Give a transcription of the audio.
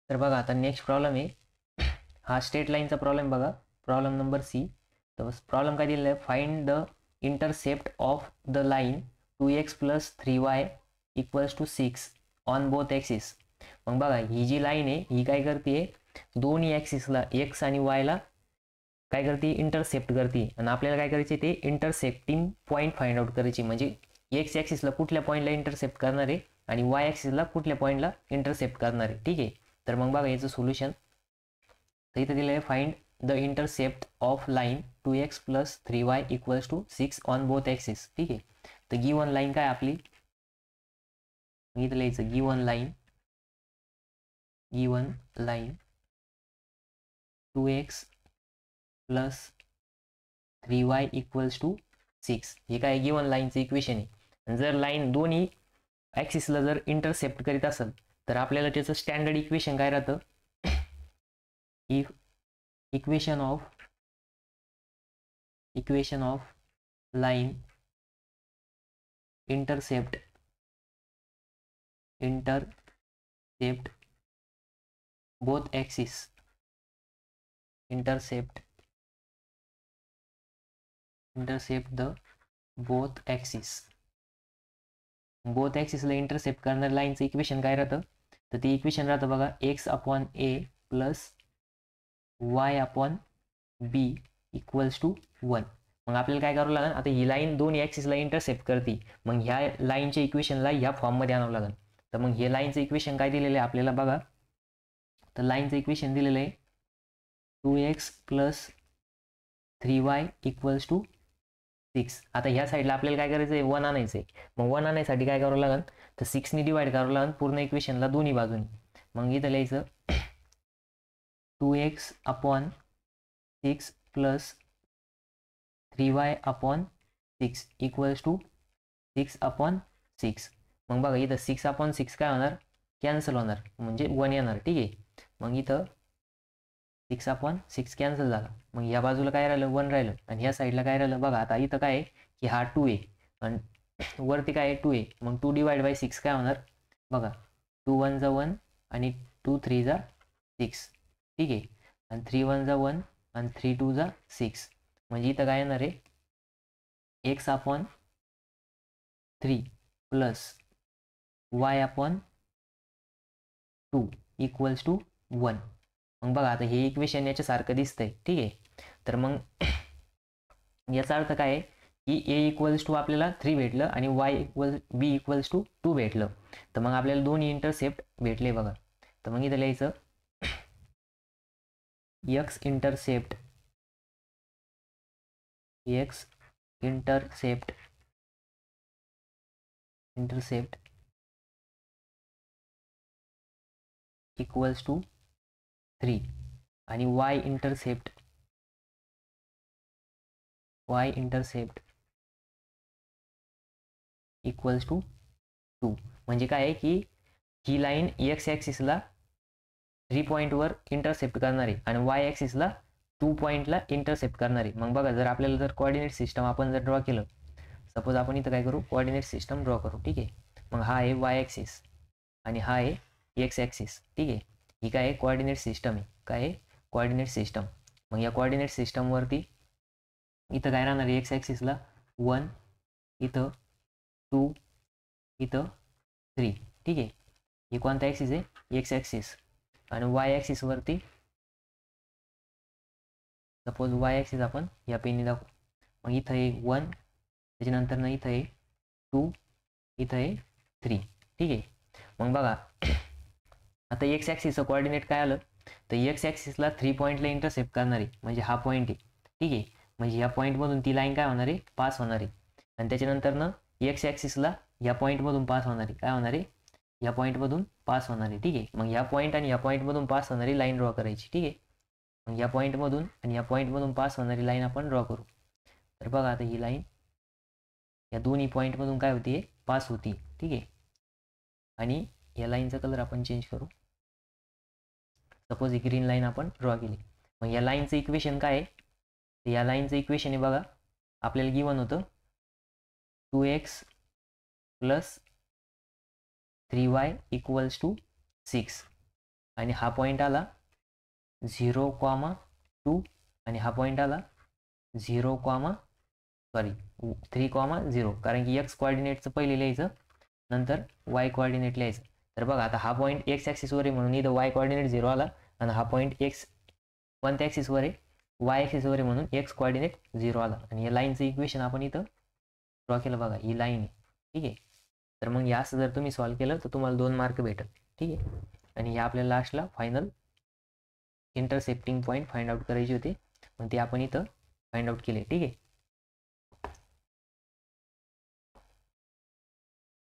तर बघा आता नेक्स्ट प्रॉब्लेम आहे, हा स्ट्रेट लाईनचा प्रॉब्लेम बघा, प्रॉब्लेम नंबर सी. तर प्रॉब्लेम काय दिलेला आहे, find the intercept of the line 2x + 3y = 6 on both axis. मग बघा ही जी लाईन आहे ही काय करते, दोन्ही ॲक्सिसला एक्स आणि वायला काय करते, इंटरसेप्ट करते. आणि आपल्याला काय करायचे, ते इंटरसेप्टिंग पॉईंट फाइंड आउट करायचे. म्हणजे एक्स ॲक्सिसला कुठल्या पॉईंटला इंटरसेप्ट करणार आहे आणि वाय ॲक्सिसला कुठल्या पॉईंटला इंटरसेप्ट करणार आहे. ठीक आहे. तर मग बघा याचं सोल्युशन. तर इथं दिलं आहे, find the intercept of line 2x + 3y = 6 on both axis. ठीक आहे. तर गिवन लाईन काय आपली, इथं लिहायचं गिवन लाईन 2x + 3y = 6. हे काय गिवन लाईनचं इक्वेशन आहे. जर लाईन दोन्ही ॲक्सिसला जर इंटरसेप्ट करीत असेल तर आपल्याला त्याचं स्टँडर्ड इक्वेशन काय राहतं, equation of line intercept both axis, intercept the both ॲक्सिसला इंटरसेप्ट करणार लाईनचं इक्वेशन काय राहतं, तर ते इक्वेशन राहतं बघा, x/a + y/b = 1. मग आपल्याला काय करावं लागेल, आता ही लाईन दोन्ही ॲक्सिसला इंटरसेप्ट करते, मग ह्या लाईनच्या इक्वेशनला ह्या फॉर्ममध्ये आणावं लागेल. तर मग हे लाईनचं इक्वेशन काय दिलेलं आहे आपल्याला बघा, तर लाईनचं इक्वेशन दिलेलं आहे 2x + 3y = 6. आता ह्या साईडला आपल्याला काय करायचं आहे, 1 आणायचं आहे. मग 1 आणण्यासाठी काय करावं लागेल, तर 6ने डिवाइड करावं लागेल पूर्ण इक्वेशनला दोन्ही बाजूनी. मग इथं लिहायचं 2x/6 + 3y/6 = 6/6. मग बघा इथं 6/6 काय होणार, कॅन्सल होणार, म्हणजे 1 येणार. ठीक आहे. मग इथं 6/6 कॅन्सल झाला. मग या बाजूला काय राहिलं, 1 राहिलं. आणि ह्या साईडला काय राहिलं बघा, आता इथं काय आहे की हा 2 आहे आणि वरती काय आहे 2 आहे. मग 2 / 6 काय होणार बघा, 2 1 = 1 आणि 2 3 = 6. ठीक आहे. आणि 3 1 = 1 आणि 3 2 = 6. म्हणजे इथं काय येणार आहे, x/3 + y/2 = 1. मग बघा आता हे इक्वेशन याच्यासारखं दिसतंय. ठीक आहे. तर मग याचा अर्थ काय आहे की a आपल्याला 3 भेटलं आणि b = 2 भेटलं. तर मग आपल्याला दोन्ही इंटरसेप्ट भेटले बघा. तर मग इथं लिहायचं x इंटरसेप्ट = 3 आणि y इंटरसेप्ट = 2. म्हणजे काय आहे की ही लाईन x ॲक्सिसला 3 पॉईंटवर इंटरसेप्ट करणार आहे आणि y ॲक्सिसला 2 पॉईंटला इंटरसेप्ट करणार आहे. मग बघा जर आपल्याला जर कोऑर्डिनेट सिस्टम आपण जर ड्रॉ केलं, सपोज आपण इथं काय करू, कोऑर्डिनेट सिस्टम ड्रॉ करू. ठीक आहे. मग हा आहे y ॲक्सिस आणि हा आहे x ॲक्सिस. ठीक आहे. ही काय आहे, कोऑर्डिनेट सिस्टम आहे. काय आहे, कोऑर्डिनेट सिस्टम. मग या कोऑर्डिनेट सिस्टमवरती इथं काय राहणार आहे, x ॲक्सिसला 1, इथं 2, इथं 3. ठीक आहे. हे कोणता ॲक्सिस आहे, x ॲक्सिस. आणि y ॲक्सिसवरती सपोज y ॲक्सिस आपण या पेनने दाखवू. मग इथं आहे 1, त्याच्यानंतर ना इथं आहे 2, इथं आहे 3. ठीक आहे. मग बघा आता x ॲक्सिसचं कोऑर्डिनेट काय आलं, तर x ॲक्सिसला 3 पॉईंटला इंटरसेप्ट करणार आहे, म्हणजे हा पॉईंट आहे. ठीक आहे. म्हणजे या पॉईंटमधून ती लाईन काय होणार आहे, पास होणार आहे. आणि त्याच्यानंतर ना x ॲक्सिसला या पॉईंटमधून पास होणार आहे, काय होणार आहे, या पॉईंटमधून पास होणार आहे. ठीक आहे. मग या पॉईंट आणि या पॉईंटमधून पास होणारी लाईन ड्रॉ करायची. ठीक आहे. मग या पॉईंटमधून आणि या पॉईंटमधून पास होणारी लाईन आपण ड्रॉ करू. तर बघा आता ही लाईन या दोन्ही पॉईंटमधून काय होती, पास होती. ठीक आहे. आणि या लाईनचा कलर आपण चेंज करू. सपोज ही ग्रीन लाईन आपण ड्रॉ केली. मग या लाईनचं इक्वेशन काय आहे, तर या लाईनचं इक्वेशन आहे बघा, आपल्याला गिवन होतं 2x + 3y = 6. आणि हा पॉईंट आला 0,2 आणि हा पॉईंट आला 3,0 कारण की एक्स कोऑर्डिनेटचं पहिले लिहायचं नंतर वाय कोऑर्डिनेट लिहायचं. तर बघा आता हा पॉईंट एक्स ॲक्सिसवर आहे म्हणून इथं वाय कोऑर्डिनेट 0 आला आणि हा पॉईंट एक्स कोणत्या ॲक्सिसवर आहे वाय ॲक्सिसवर आहे म्हणून एक्स कोऑर्डिनेट 0 आला आणि या लाईनचं इक्वेशन आपण इथं ड्रॉ केलं. बघा ही लाईन आहे, ठीक आहे. तर मग या असं जर तुम्ही सॉल्व्ह केलं तर तुम्हाला 2 मार्क भेटल, ठीक आहे. आणि या आपल्याला लास्टला final intercepting point find out करायचे होते, मग ते आपण इथं फाइंड आउट केले, ठीक आहे.